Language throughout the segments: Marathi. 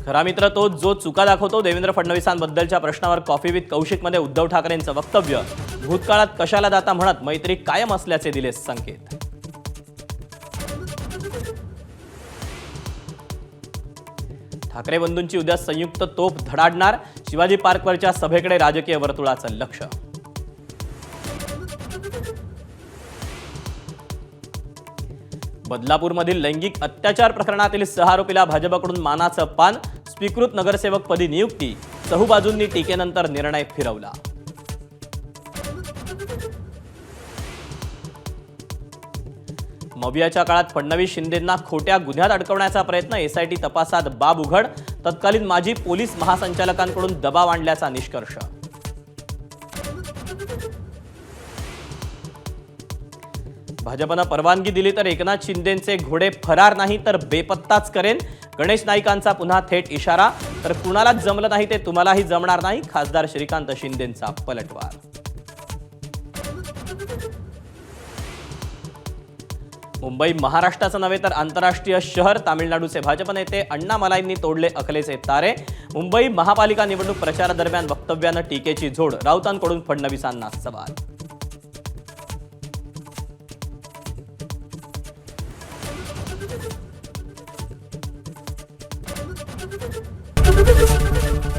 खरा मित्र तोच जो चुका दाखवतो. देवेंद्र फडणवीसांबद्दलच्या प्रश्नावर कॉफी विथ कौशिकमध्ये उद्धव ठाकरेंचं वक्तव्य. भूतकाळात कशाला जाता म्हणत मैत्री कायम असल्याचे दिले संकेत. ठाकरे बंधूंची उद्या संयुक्त तोफ धडाडणार. शिवाजी पार्कवरच्या सभेकडे राजकीय वर्तुळाचं लक्ष. बदलापूरमधील लैंगिक अत्याचार प्रकरणातील 6 आरोपीला भाजपकडून मानाचं पान. स्वीकृत नगरसेवक पदी नियुक्ती. चहूबाजूंनी टीकेनंतर निर्णय फिरवला. मवियाच्या काळात फडणवीस शिंदेंना खोट्या गुन्ह्यात अडकवण्याचा प्रयत्न. एसआयटी तपासात बाब उघड. तत्कालीन माजी पोलीस महासंचालकांकडून दबाव आणल्याचा निष्कर्ष. भाजपनं परवानगी दिली तर एकनाथ शिंदेंचे घोडे फरार नाही तर बेपत्ताच करेन. गणेश नाईकांचा पुन्हा थेट इशारा. तर कुणालाच जमलं नाही ते तुम्हालाही जमणार नाही. खासदार श्रीकांत शिंदेंचा पलटवार. मुंबई महाराष्ट्राचं नव्हे तर आंतरराष्ट्रीय शहर. तामिळनाडूचे भाजप नेते अण्णामलाईंनी तोडले अकलेचे तारे. मुंबई महापालिका निवडणूक प्रचारादरम्यान वक्तव्यानं टीकेची झोड. राऊतांकडून फडणवीसांना सवाल.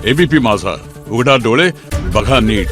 एबीपी माझा, उघडा डोळे बघा नीट.